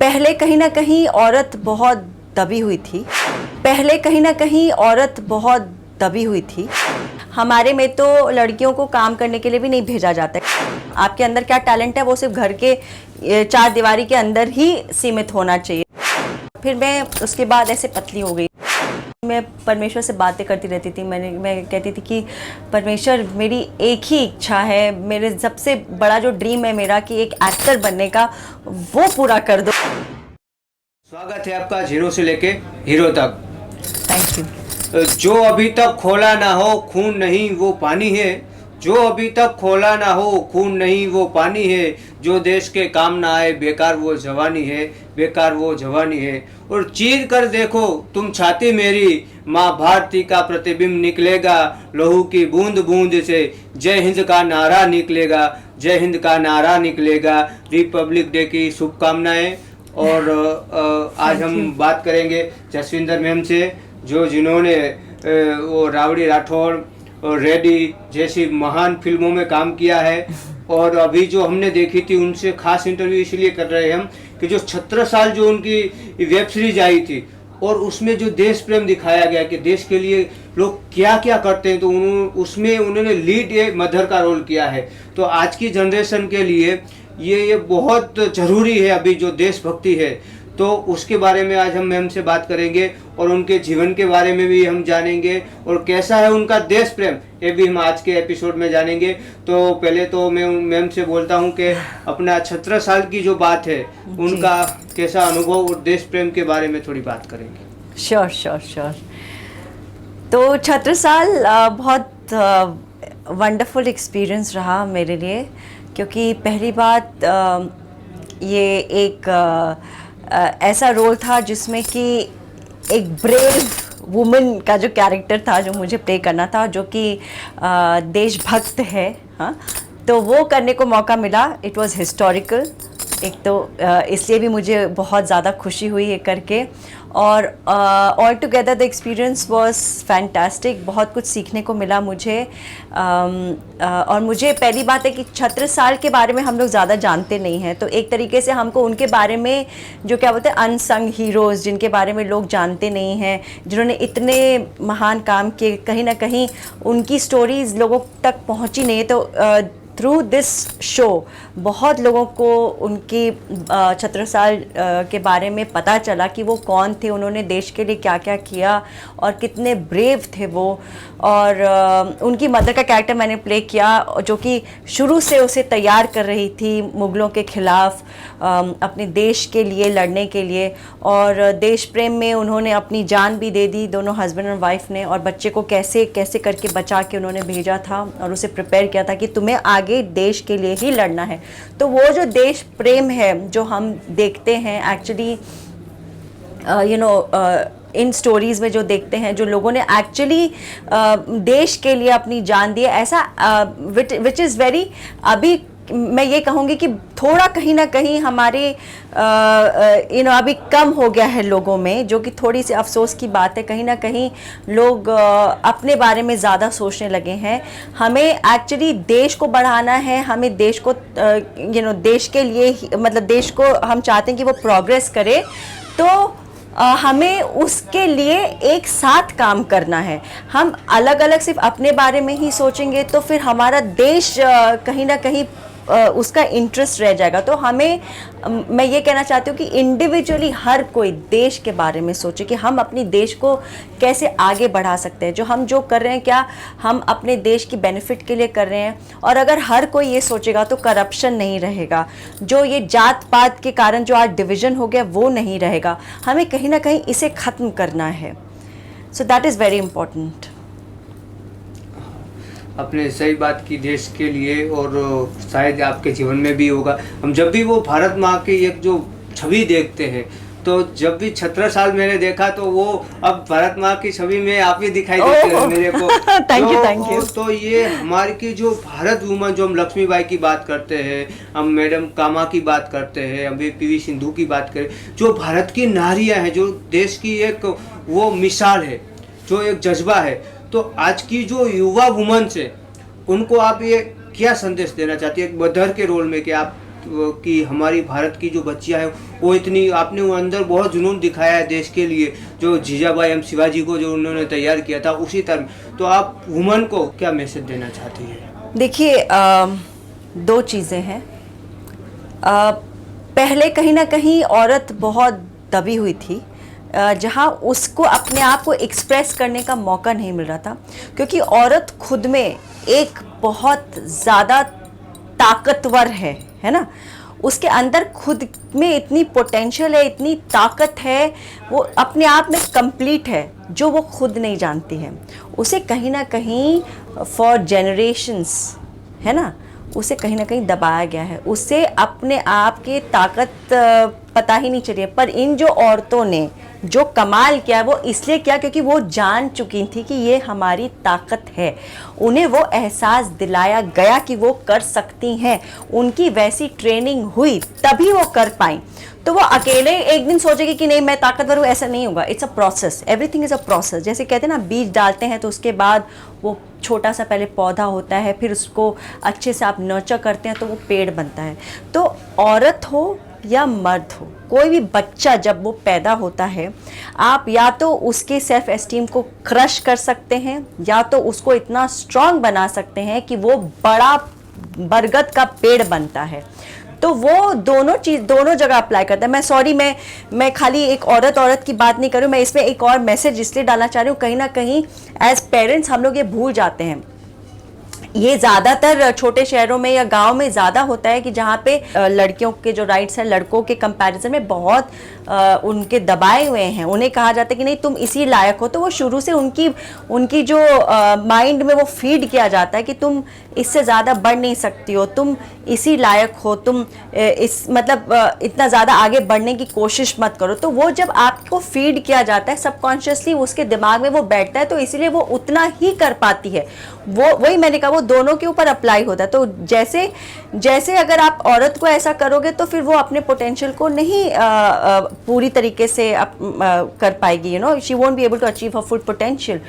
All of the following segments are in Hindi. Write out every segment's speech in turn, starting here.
पहले कहीं ना कहीं औरत बहुत दबी हुई थी। पहले कहीं ना कहीं औरत बहुत दबी हुई थी। हमारे में तो लड़कियों को काम करने के लिए भी नहीं भेजा जाता है। आपके अंदर क्या टैलेंट है वो सिर्फ घर के चार दीवारी के अंदर ही सीमित होना चाहिए। फिर मैं उसके बाद ऐसे पतली हो गई। मैं परमेश्वर से बातें करती रहती थी। मैं कहती थी कि परमेश्वर, मेरी एक ही इच्छा है, मेरे सबसे बड़ा जो ड्रीम है मेरा कि एक एक्टर बनने का, वो पूरा कर दो। स्वागत है आपका जीरो से लेके हीरो तक। Thank you. जो अभी तक खोला ना हो खून नहीं वो पानी है। जो अभी तक खोला ना हो खून नहीं वो पानी है। जो देश के काम ना आए बेकार वो जवानी है, बेकार वो जवानी है। और चीर कर देखो तुम छाती मेरी, माँ भारती का प्रतिबिंब निकलेगा। लहू की बूंद बूंद से जय हिंद का नारा निकलेगा, जय हिंद का नारा निकलेगा। रिपब्लिक डे की शुभकामनाएं। और आज हम बात करेंगे जसविंदर मैम से, जिन्होंने वो रावड़ी राठौड़ और रेडी जैसी महान फिल्मों में काम किया है। और अभी जो हमने देखी थी उनसे खास इंटरव्यू इसलिए कर रहे हैं हम कि जो 17 साल जो उनकी वेब सीरीज आई थी और उसमें जो देश प्रेम दिखाया गया कि देश के लिए लोग क्या क्या करते हैं, तो उसमें उन्होंने लीड ए मदर का रोल किया है। तो आज की जनरेशन के लिए ये बहुत ज़रूरी है अभी जो देशभक्ति है। तो उसके बारे में आज हम मैम से बात करेंगे और उनके जीवन के बारे में भी हम जानेंगे और कैसा है उनका देश प्रेम, ये भी हम आज के एपिसोड में जानेंगे। तो पहले तो मैं मैम से बोलता हूं कि अपना 17 साल की जो बात है उनका कैसा अनुभव और देश प्रेम के बारे में थोड़ी बात करेंगे। Sure sure sure. तो 17 साल बहुत वंडरफुल एक्सपीरियंस रहा मेरे लिए, क्योंकि पहली बात ये एक ऐसा रोल था जिसमें कि एक ब्रेव वुमन का जो कैरेक्टर था जो मुझे प्ले करना था, जो कि देशभक्त है। हाँ, तो वो करने को मौका मिला। It was historical. एक तो इसलिए भी मुझे बहुत ज़्यादा खुशी हुई ये करके, और all together the experience was fantastic. बहुत कुछ सीखने को मिला मुझे। और मुझे पहली बात है कि 36 साल के बारे में हम लोग ज़्यादा जानते नहीं हैं, तो एक तरीके से हमको उनके बारे में जो क्या बोलते हैं अनसंग हीरोज़, जिनके बारे में लोग जानते नहीं हैं, जिन्होंने इतने महान काम किए, कहीं ना कहीं उनकी स्टोरीज़ लोगों तक पहुँची नहीं है। तो थ्रू दिस शो बहुत लोगों को उनकी 17 साल के बारे में पता चला कि वो कौन थे, उन्होंने देश के लिए क्या क्या किया और कितने ब्रेव थे वो। और उनकी मदर का कैरेक्टर मैंने प्ले किया, जो कि शुरू से उसे तैयार कर रही थी मुग़लों के ख़िलाफ़, अपने देश के लिए लड़ने के लिए। और देश प्रेम में उन्होंने अपनी जान भी दे दी, दोनों हस्बैंड और वाइफ ने। और बच्चे को कैसे कैसे करके बचा के उन्होंने भेजा था और उसे प्रिपेयर किया था कि तुम्हें आगे देश के लिए ही लड़ना है। तो वो जो देश प्रेम है जो हम देखते हैं एक्चुअली इन स्टोरीज़ में, जो देखते हैं, जो लोगों ने एक्चुअली देश के लिए अपनी जान दी है, ऐसा विच इज़ वेरी, अभी मैं ये कहूँगी कि थोड़ा कहीं ना कहीं हमारे अभी कम हो गया है लोगों में, जो कि थोड़ी सी अफसोस की बात है। कहीं ना कहीं लोग अपने बारे में ज़्यादा सोचने लगे हैं। हमें एक्चुअली देश को बढ़ाना है, हमें देश को देश के लिए मतलब देश को हम चाहते हैं कि वो प्रोग्रेस करे, तो हमें उसके लिए एक साथ काम करना है। हम अलग अलग सिर्फ अपने बारे में ही सोचेंगे तो फिर हमारा देश कहीं ना कहीं उसका इंटरेस्ट रह जाएगा। तो हमें मैं ये कहना चाहती हूँ कि इंडिविजुअली हर कोई देश के बारे में सोचे कि हम अपनी देश को कैसे आगे बढ़ा सकते हैं। जो कर रहे हैं, क्या हम अपने देश की बेनिफिट के लिए कर रहे हैं। और अगर हर कोई ये सोचेगा तो करप्शन नहीं रहेगा, जो ये जात पात के कारण जो आज डिवीज़न हो गया वो नहीं रहेगा। हमें कहीं ना कहीं इसे ख़त्म करना है। So that is very important. अपने सही बात की देश के लिए, और शायद आपके जीवन में भी होगा। हम जब भी वो भारत माँ की एक जो छवि देखते हैं, तो जब भी 17 साल मैंने देखा तो वो अब भारत माँ की छवि में आप ही दिखाई देते हैं मेरे को। Thank you. तो ये हमारी की जो भारत वुमन, जो हम लक्ष्मीबाई की बात करते हैं, हम मैडम कामा की बात करते हैं, अभी पीवी सिंधु की बात करें, जो भारत की नारियाँ हैं, जो देश की एक वो मिसाल है, जो एक जज्बा है। तो आज की जो युवा वुमन से उनको आप ये क्या संदेश देना चाहती है एक मदर के रोल में, कि आप कि हमारी भारत की जो बच्चियां हैं वो इतनी, आपने वो अंदर बहुत जुनून दिखाया है देश के लिए, जो जीजाबाई एम शिवाजी को जो उन्होंने तैयार किया था उसी तरह। तो आप वुमन को क्या मैसेज देना चाहती हैं? देखिए, दो चीज़ें हैं। पहले कहीं ना कहीं औरत बहुत दबी हुई थी, जहाँ उसको अपने आप को एक्सप्रेस करने का मौका नहीं मिल रहा था, क्योंकि औरत खुद में एक बहुत ज़्यादा ताकतवर है ना। उसके अंदर खुद में इतनी पोटेंशियल है, इतनी ताकत है, वो अपने आप में कंप्लीट है, जो वो खुद नहीं जानती है। उसे कहीं ना कहीं फॉर जनरेशंस, है ना, उसे कहीं ना कहीं दबाया गया है, उसे अपने आप की ताकत पता ही नहीं चली है। पर इन जो औरतों ने जो कमाल किया वो इसलिए किया क्योंकि वो जान चुकी थी कि ये हमारी ताकत है। उन्हें वो एहसास दिलाया गया कि वो कर सकती हैं, उनकी वैसी ट्रेनिंग हुई तभी वो कर पाई। तो वो अकेले एक दिन सोचेगी कि नहीं मैं ताकतवर हूँ, ऐसा नहीं होगा। It's a process, everything is a process. जैसे कहते हैं ना, बीज डालते हैं तो उसके बाद वो छोटा सा पहले पौधा होता है, फिर उसको अच्छे से आप नर्चर करते हैं तो वो पेड़ बनता है। तो औरत हो या मर्द हो, कोई भी बच्चा जब वो पैदा होता है, आप या तो उसके सेल्फ एस्टीम को क्रश कर सकते हैं या तो उसको इतना स्ट्रांग बना सकते हैं कि वो बड़ा बरगद का पेड़ बनता है। तो वो दोनों चीज़ दोनों जगह अप्लाई करता है। मैं सॉरी, मैं खाली एक औरत की बात नहीं कर रही हूँ, मैं इसमें एक और मैसेज इसलिए डालना चाह रही हूँ। कहीं ना कहीं एज पेरेंट्स हम लोग ये भूल जाते हैं। ये ज़्यादातर छोटे शहरों में या गांव में ज़्यादा होता है कि जहाँ पे लड़कियों के जो राइट्स हैं लड़कों के कंपैरिजन में बहुत उनके दबाए हुए हैं। उन्हें कहा जाता है कि नहीं तुम इसी लायक हो, तो वो शुरू से उनकी जो माइंड में वो फीड किया जाता है कि तुम इससे ज़्यादा बढ़ नहीं सकती हो, तुम इसी लायक हो, तुम इस मतलब इतना ज़्यादा आगे बढ़ने की कोशिश मत करो। तो वो जब आपको फीड किया जाता है सबकॉन्शियसली उसके दिमाग में वो बैठता है, तो इसीलिए वो उतना ही कर पाती है। वो वही मैंने कहा, वो दोनों के ऊपर अप्लाई होता है। तो जैसे अगर आप औरत को ऐसा करोगे तो फिर वो अपने पोटेंशियल को नहीं पूरी तरीके से कर पाएगी, she won't be able to achieve her full potential.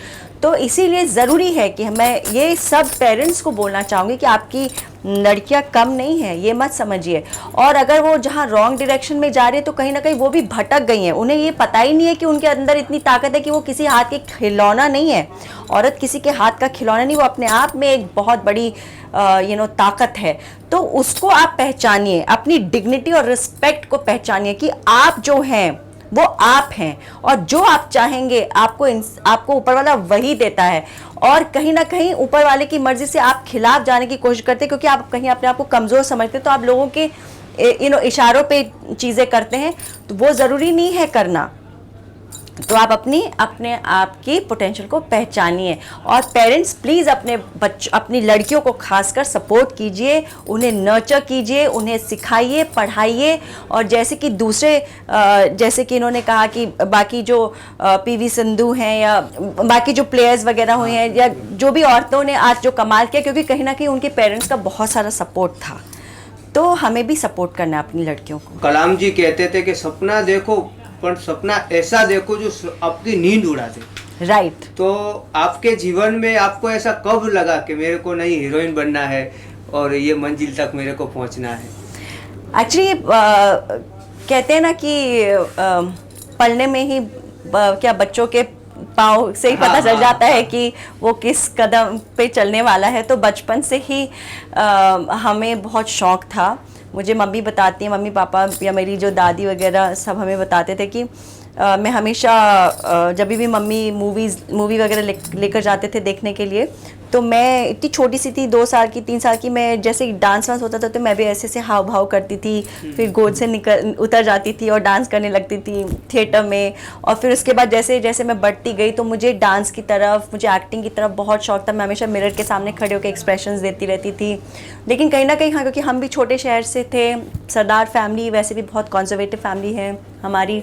तो इसीलिए ज़रूरी है कि मैं ये सब पेरेंट्स को बोलना चाहूँगी कि आपकी लड़कियां कम नहीं है, ये मत समझिए। और अगर वो जहाँ रॉन्ग डायरेक्शन में जा रही है तो कहीं ना कहीं वो भी भटक गई हैं। उन्हें ये पता ही नहीं है कि उनके अंदर इतनी ताकत है कि वो किसी हाथ के खिलौना नहीं है। औरत किसी के हाथ का खिलौना नहीं, वो अपने आप में एक बहुत बड़ी ताकत है। तो उसको आप पहचानिए, अपनी डिग्निटी और रिस्पेक्ट को पहचानिए कि आप जो हैं वो आप हैं, और जो आप चाहेंगे आपको ऊपर वाला वही देता है। और कहीं ना कहीं ऊपर वाले की मर्जी से आप खिलाफ जाने की कोशिश करते हैं, क्योंकि आप कहीं अपने आप को कमज़ोर समझते हैं, तो आप लोगों के इशारों पे चीज़ें करते हैं, तो वो ज़रूरी नहीं है करना। तो आप अपने आप की पोटेंशियल को पहचानिए। और पेरेंट्स प्लीज़ अपनी लड़कियों को खासकर सपोर्ट कीजिए, उन्हें नर्चर कीजिए, उन्हें सिखाइए, पढ़ाइए। और जैसे कि जैसे कि इन्होंने कहा कि बाकी जो पीवी सिंधु हैं या बाकी जो प्लेयर्स वगैरह हुए हैं या जो भी औरतों ने आज जो कमाल किया, क्योंकि कहीं ना कहीं उनके पेरेंट्स का बहुत सारा सपोर्ट था। तो हमें भी सपोर्ट करना है अपनी लड़कियों को। कलाम जी कहते थे कि सपना देखो पर सपना ऐसा देखो जो अपनी नींद उड़ा दे। राइट। तो आपके जीवन में आपको ऐसा कब लगा कि मेरे को नहीं हीरोइन बनना है और ये मंजिल तक मेरे को पहुंचना है? एक्चुअली कहते हैं ना कि पढ़ने में ही क्या बच्चों के पाँव से ही पता चल जाता है कि वो किस कदम पे चलने वाला है। तो बचपन से ही हमें बहुत शौक़ था। मुझे मम्मी बताती हैं, मम्मी पापा या मेरी जो दादी वगैरह सब हमें बताते थे कि मैं हमेशा जब भी मम्मी मूवी वगैरह लेकर जाते थे देखने के लिए, तो मैं इतनी छोटी सी थी, 2 साल की 3 साल की, मैं जैसे डांस होता था तो मैं भी ऐसे हाव भाव करती थी, फिर गोद से उतर जाती थी और डांस करने लगती थी थिएटर में। और फिर उसके बाद जैसे जैसे मैं बढ़ती गई तो मुझे डांस की तरफ, मुझे एक्टिंग की तरफ बहुत शौक था। मैं हमेशा मिरर के सामने खड़े होकर एक्सप्रेशंस देती रहती थी। लेकिन कहीं ना कहीं हाँ, क्योंकि हम भी छोटे शहर से थे, सरदार फैमिली, वैसे भी बहुत कंजर्वेटिव फैमिली है हमारी,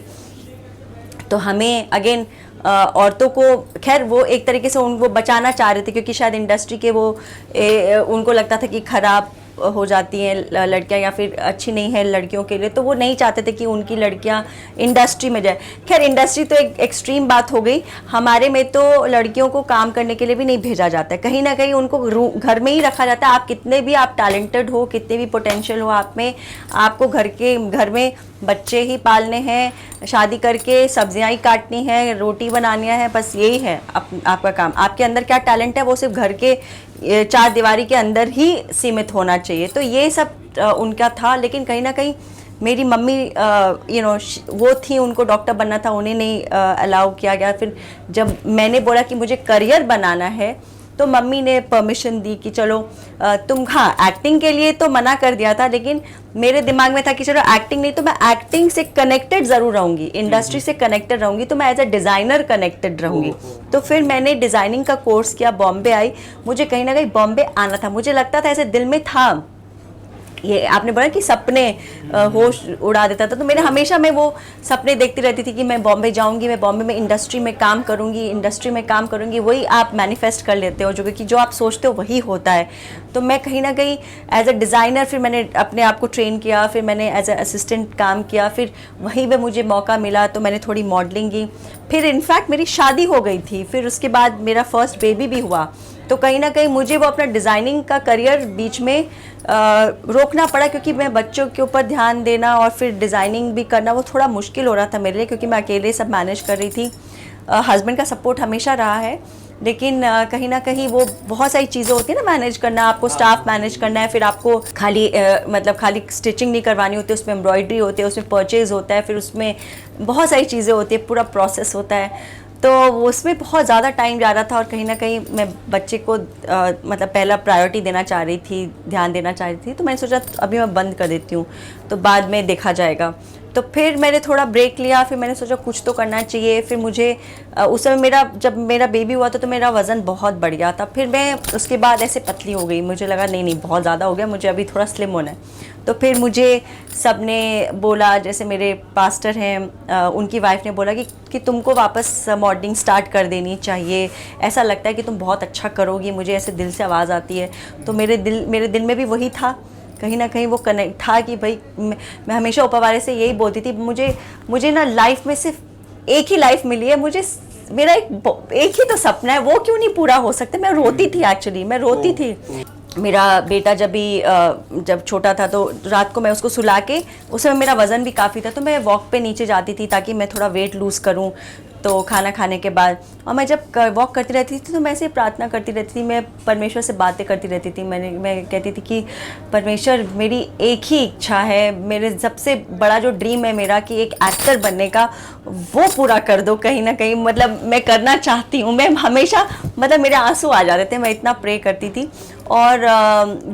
तो हमें अगेन औरतों को, खैर वो एक तरीके से उनको बचाना चाह रहे थे, क्योंकि शायद इंडस्ट्री के उनको लगता था कि खराब हो जाती हैं लड़कियां या फिर अच्छी नहीं है लड़कियों के लिए, तो वो नहीं चाहते थे कि उनकी लड़कियां इंडस्ट्री में जाए। खैर इंडस्ट्री तो एक एक्सट्रीम बात हो गई, हमारे में तो लड़कियों को काम करने के लिए भी नहीं भेजा जाता है, कहीं ना कहीं उनको घर में ही रखा जाता है। आप कितने भी आप टैलेंटेड हो, कितने भी पोटेंशियल हो आप में, आपको घर में बच्चे ही पालने हैं, शादी करके सब्जियां ही काटनी है, रोटी बनानी है, बस यही है आपका काम। आपके अंदर क्या टैलेंट है वो सिर्फ घर के चार दीवारी के अंदर ही सीमित होना चाहिए। तो ये सब उनका था। लेकिन कहीं ना कहीं मेरी मम्मी वो थी, उनको डॉक्टर बनना था, उन्हें नहीं अलाउ किया गया। फिर जब मैंने बोला कि मुझे करियर बनाना है तो मम्मी ने परमिशन दी कि चलो तुम, हाँ एक्टिंग के लिए तो मना कर दिया था, लेकिन मेरे दिमाग में था कि चलो एक्टिंग नहीं तो मैं एक्टिंग से कनेक्टेड ज़रूर रहूँगी, इंडस्ट्री से कनेक्टेड रहूँगी, तो मैं एज अ डिज़ाइनर कनेक्टेड रहूँगी। तो फिर मैंने डिज़ाइनिंग का कोर्स किया, बॉम्बे आई। मुझे कहीं ना कहीं बॉम्बे आना था, मुझे लगता था ऐसे दिल में था, ये आपने बोला कि सपने होश उड़ा देता था, तो मेरे हमेशा मैं वो सपने देखती रहती थी कि मैं बॉम्बे जाऊंगी, मैं बॉम्बे में इंडस्ट्री में काम करूंगी। वही आप मैनिफेस्ट कर लेते हो, जो कि जो आप सोचते हो वही होता है। तो मैं कहीं ना कहीं एज अ डिज़ाइनर फिर मैंने अपने आप को ट्रेन किया, फिर मैंने एज अ असिस्टेंट काम किया, फिर वहीं पे मुझे मौका मिला तो मैंने थोड़ी मॉडलिंग की। फिर इनफैक्ट मेरी शादी हो गई थी, फिर उसके बाद मेरा फर्स्ट बेबी भी हुआ। तो कहीं ना कहीं मुझे वो अपना डिज़ाइनिंग का करियर बीच में रोकना पड़ा, क्योंकि मैं बच्चों के ऊपर ध्यान देना और फिर डिज़ाइनिंग भी करना वो थोड़ा मुश्किल हो रहा था मेरे लिए, क्योंकि मैं अकेले सब मैनेज कर रही थी। हस्बैंड का सपोर्ट हमेशा रहा है, लेकिन कहीं ना कहीं वो बहुत सारी चीज़ें होती है ना मैनेज करना, आपको स्टाफ मैनेज करना है, फिर आपको खाली स्टिचिंग नहीं करवानी होती, उसमें एम्ब्रॉयडरी होती है, उसमें परचेज़ होता है, फिर उसमें बहुत सारी चीज़ें होती है, पूरा प्रोसेस होता है। तो उसमें बहुत ज़्यादा टाइम जा रहा था और कहीं ना कहीं मैं बच्चे को मतलब पहला प्रायोरिटी देना चाह रही थी, ध्यान देना चाह रही थी। तो मैंने सोचा अभी मैं बंद कर देती हूँ, तो बाद में देखा जाएगा। तो फिर मैंने थोड़ा ब्रेक लिया, फिर मैंने सोचा कुछ तो करना चाहिए। फिर मुझे उस समय जब मेरा बेबी हुआ था तो मेरा वज़न बहुत बढ़ गया था। फिर मैं उसके बाद ऐसे पतली हो गई, मुझे लगा नहीं बहुत ज़्यादा हो गया, मुझे अभी थोड़ा स्लिम होना है। तो फिर मुझे सब ने बोला, जैसे मेरे पास्टर हैं उनकी वाइफ ने बोला कि तुमको वापस मॉडलिंग स्टार्ट कर देनी चाहिए, ऐसा लगता है कि तुम बहुत अच्छा करोगी, मुझे ऐसे दिल से आवाज़ आती है। तो मेरे दिल में भी वही था, कहीं ना कहीं वो कनेक्ट था कि भाई मैं हमेशा ऊपर वाले से यही बोलती थी, मुझे ना लाइफ में सिर्फ एक ही लाइफ मिली है, मुझे मेरा एक ही तो सपना है, वो क्यों नहीं पूरा हो सकता। मैं रोती थी, एक्चुअली मैं रोती थी। मेरा बेटा जब छोटा था तो रात को मैं उसको सुला के, उस समय मेरा वज़न भी काफ़ी था, तो मैं वॉक पे नीचे जाती थी ताकि मैं थोड़ा वेट लूज़ करूं, तो खाना खाने के बाद। और मैं जब वॉक करती रहती थी तो मैं ऐसे प्रार्थना करती रहती थी, मैं परमेश्वर से बातें करती रहती थी। मैं कहती थी कि परमेश्वर, मेरी एक ही इच्छा है, मेरे सबसे बड़ा जो ड्रीम है मेरा कि एक एक्टर बनने का, वो पूरा कर दो। कहीं ना कहीं मतलब मैं करना चाहती हूँ। मैं हमेशा मतलब मेरे आंसू आ जाते थे, मैं इतना प्रे करती थी। और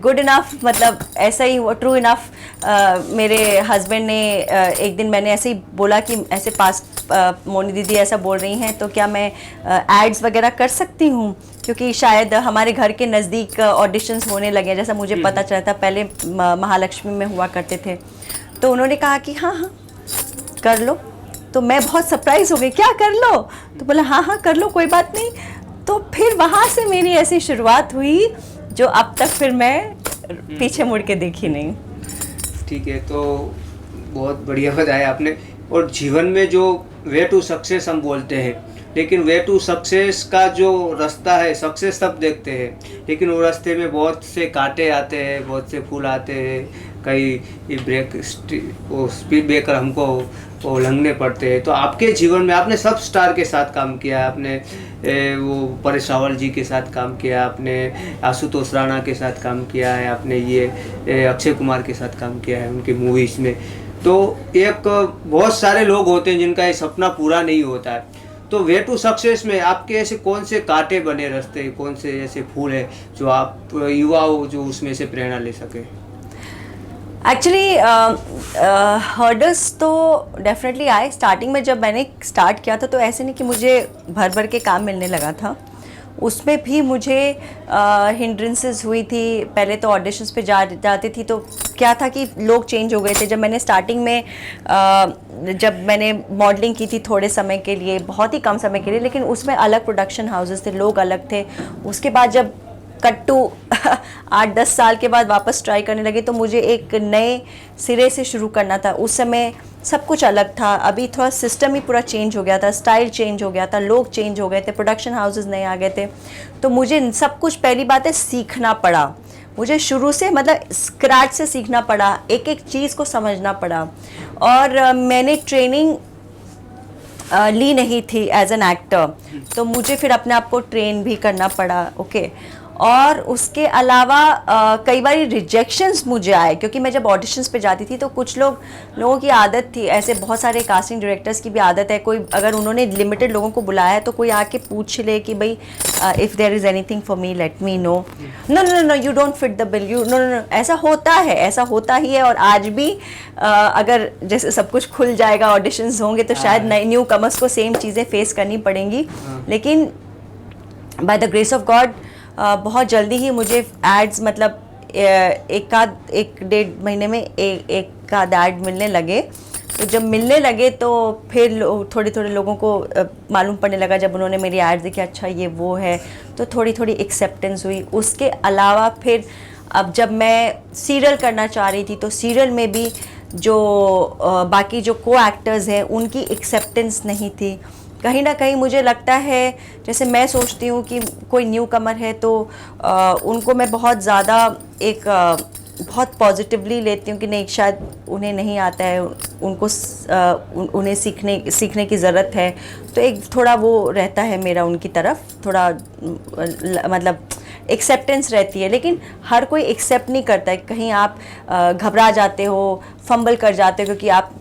गुड इनफ, मतलब ऐसा ही हुआ, ट्रू इनफ। मेरे हस्बैंड ने एक दिन, मैंने ऐसे ही बोला कि ऐसे मोनी दीदी ऐसा बोल रही हैं, तो क्या मैं एड्स वगैरह कर सकती हूँ, क्योंकि शायद हमारे घर के नज़दीक ऑडिशंस होने लगे हैं, जैसा मुझे पता चला था। पहले महालक्ष्मी में हुआ करते थे। तो उन्होंने कहा कि हाँ कर लो। तो मैं बहुत सरप्राइज़ हो गई, क्या कर लो? तो बोला हाँ कर लो, कोई बात नहीं। तो फिर वहाँ से मेरी ऐसी शुरुआत हुई जो अब तक फिर मैं पीछे मुड़ के देखी नहीं। ठीक है, तो बहुत बढ़िया बताया आपने। और जीवन में जो वे टू सक्सेस हम बोलते हैं, लेकिन वे टू सक्सेस का जो रास्ता है, सक्सेस सब देखते हैं, लेकिन वो रास्ते में बहुत से कांटे आते हैं, बहुत से फूल आते हैं, कई वो स्पीड ब्रेकर हमको वो उल्लंघने पड़ते हैं। तो आपके जीवन में आपने सब स्टार के साथ काम किया, आपने वो परेश रावल जी के साथ काम किया, आपने आशुतोष राणा के साथ काम किया है, आपने ये अक्षय कुमार के साथ काम किया है उनकी मूवीज़ में। तो एक बहुत सारे लोग होते हैं जिनका ये सपना पूरा नहीं होता है। तो वे टू सक्सेस में आपके ऐसे कौन से कांटे बने रास्ते, कौन से ऐसे फूल है जो आप युवाओं जो उसमें से प्रेरणा ले सके? एक्चुअली हर्डल्स तो डेफिनेटली आए। स्टार्टिंग में जब मैंने स्टार्ट किया था तो ऐसे नहीं कि मुझे भर भर के काम मिलने लगा था, उसमें भी मुझे हिंड्रेंसेस हुई थी। पहले तो ऑडिशंस पे जाती थी तो क्या था कि लोग चेंज हो गए थे। जब मैंने स्टार्टिंग में जब मैंने मॉडलिंग की थी थोड़े समय के लिए, बहुत ही कम समय के लिए, लेकिन उसमें अलग प्रोडक्शन हाउसेस थे, लोग अलग थे। उसके बाद जब कट्टू 8-10 साल के बाद वापस ट्राई करने लगे, तो मुझे एक नए सिरे से शुरू करना था। उस समय सब कुछ अलग था, अभी थोड़ा सिस्टम ही पूरा चेंज हो गया था, स्टाइल चेंज हो गया था, लोग चेंज हो गए थे, प्रोडक्शन हाउसेस नए आ गए थे। तो मुझे सब कुछ पहली बात है सीखना पड़ा, मुझे शुरू से मतलब स्क्रैच से सीखना पड़ा, एक एक चीज़ को समझना पड़ा। और मैंने ट्रेनिंग ली नहीं थी एज एन एक्टर, तो मुझे फिर अपने आप को ट्रेन भी करना पड़ा। ओके और उसके अलावा कई बार रिजेक्शंस मुझे आए, क्योंकि मैं जब ऑडिशंस पे जाती थी तो कुछ लोगों की आदत थी, ऐसे बहुत सारे कास्टिंग डायरेक्टर्स की भी आदत है, कोई अगर उन्होंने लिमिटेड लोगों को बुलाया है तो कोई आके पूछ ले कि भाई if there is anything for me let me know, no no no you don't fit the bill, you know no no, ऐसा होता है, ऐसा होता ही है। और आज भी अगर जैसे सब कुछ खुल जाएगा, ऑडिशंस होंगे, तो शायद नए न्यू कमर्स को सेम चीज़ें फेस करनी पड़ेंगी। लेकिन by the grace of God बहुत जल्दी ही मुझे एड्स, मतलब एक डेढ़ महीने में एक आध ऐड मिलने लगे। तो जब मिलने लगे तो फिर थोड़े थोड़े लोगों को मालूम पड़ने लगा, जब उन्होंने मेरी एड्स देखी, अच्छा ये वो है, तो थोड़ी थोड़ी एक्सेप्टेंस हुई। उसके अलावा फिर अब जब मैं सीरियल करना चाह रही थी, तो सीरियल में भी जो बाकी जो को एक्टर्स हैं उनकी एक्सेप्टेंस नहीं थी। कहीं ना कहीं मुझे लगता है, जैसे मैं सोचती हूँ कि कोई न्यू कमर है तो उनको मैं बहुत ज़्यादा बहुत पॉजिटिवली लेती हूँ कि नहीं, शायद उन्हें नहीं आता है, उनको उन्हें सीखने की ज़रूरत है। तो एक थोड़ा वो रहता है मेरा उनकी तरफ, थोड़ा मतलब एक्सेप्टेंस रहती है। लेकिन हर कोई एक्सेप्ट नहीं करता है, कहीं आप घबरा जाते हो, फंबल कर जाते हो, क्योंकि आप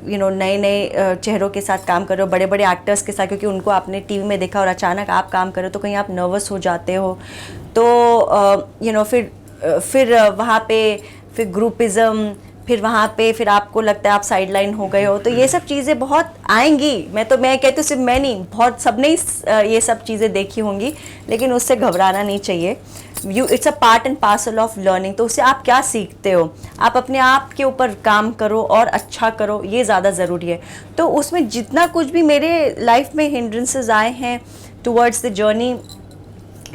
नए नए चेहरों के साथ काम कर रहे हो, बड़े बड़े एक्टर्स के साथ, क्योंकि उनको आपने टीवी में देखा और अचानक आप काम कर रहे हो, तो कहीं आप नर्वस हो जाते हो। तो फिर वहाँ पे फिर ग्रुपिज़म, फिर वहाँ पे फिर आपको लगता है आप साइड लाइन हो गए हो। तो ये सब चीज़ें बहुत आएंगी, मैं कहती हूँ सिर्फ मैं नहीं, बहुत सबने ये सब चीज़ें देखी होंगी, लेकिन उससे घबराना नहीं चाहिए। It's a part and parcel of learning. तो उससे आप क्या सीखते हो, आप अपने आप के ऊपर काम करो और अच्छा करो, ये ज़्यादा ज़रूरी है। तो उसमें जितना कुछ भी मेरे लाइफ में हिंड्रेंसेस आए हैं टुवर्ड्स द जर्नी,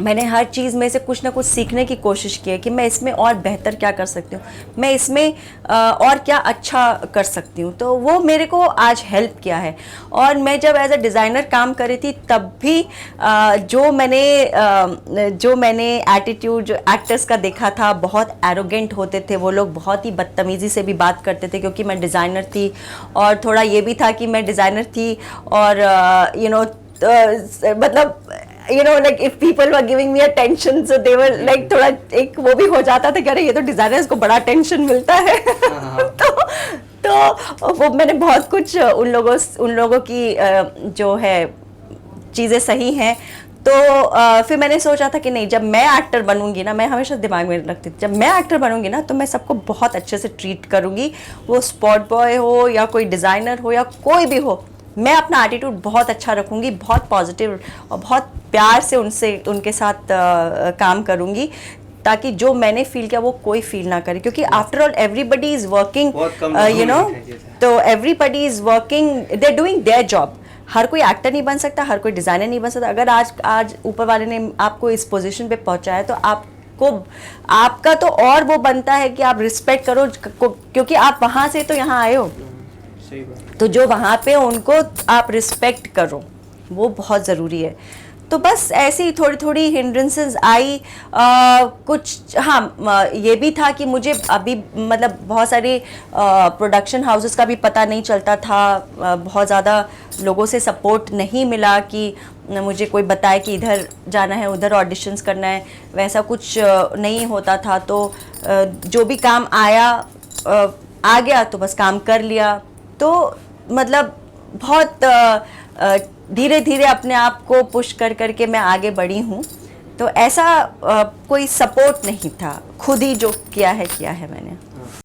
मैंने हर चीज़ में से कुछ ना कुछ सीखने की कोशिश की है कि मैं इसमें और बेहतर क्या कर सकती हूँ, मैं इसमें और क्या अच्छा कर सकती हूँ। तो वो मेरे को आज हेल्प किया है। और मैं जब एज अ डिज़ाइनर काम कर रही थी, तब भी जो मैंने एटीट्यूड जो एक्टर्स का देखा था, बहुत एरोगेंट होते थे वो लोग, बहुत ही बदतमीज़ी से भी बात करते थे, क्योंकि मैं डिज़ाइनर थी। और थोड़ा ये भी था कि मैं डिज़ाइनर थी और मतलब like if people were giving me attention, so they were like, थोड़ा एक वो भी हो जाता था कि अरे ये तो डिज़ाइनर्स को बड़ा अटेंशन मिलता है। तो वो मैंने बहुत कुछ उन लोगों की जो है चीज़ें सही हैं। तो फिर मैंने सोचा था कि नहीं, जब मैं एक्टर बनूंगी ना, मैं हमेशा दिमाग में रखती थी, जब मैं एक्टर बनूंगी ना तो मैं सबको बहुत अच्छे से ट्रीट करूंगी, वो स्पॉट बॉय हो या कोई डिज़ाइनर हो या कोई भी हो, मैं अपना एटीट्यूड बहुत अच्छा रखूंगी, बहुत पॉजिटिव और बहुत प्यार से उनके साथ काम करूंगी, ताकि जो मैंने फील किया वो कोई फील ना करे। क्योंकि after all everybody is working, तो everybody is working, they are doing their job. हर कोई एक्टर नहीं बन सकता, हर कोई डिज़ाइनर नहीं बन सकता। अगर आज ऊपर वाले ने आपको इस पोजीशन पे पहुंचाया, तो आपका तो और वो बनता है कि आप रिस्पेक्ट करो, क्योंकि आप वहाँ से तो यहाँ आए हो। तो जो वहाँ पे उनको आप रिस्पेक्ट करो, वो बहुत ज़रूरी है। तो बस ऐसे ही थोड़ी थोड़ी हिंड्रेंसेस आई। कुछ हाँ ये भी था कि मुझे अभी मतलब बहुत सारे प्रोडक्शन हाउसेस का भी पता नहीं चलता था, बहुत ज़्यादा लोगों से सपोर्ट नहीं मिला कि मुझे कोई बताए कि इधर जाना है, उधर ऑडिशंस करना है, वैसा कुछ नहीं होता था। तो जो भी काम आया आ गया, तो बस काम कर लिया। तो मतलब बहुत धीरे धीरे अपने आप को पुश कर करके मैं आगे बढ़ी हूँ। तो ऐसा कोई सपोर्ट नहीं था, खुद ही जो किया है मैंने।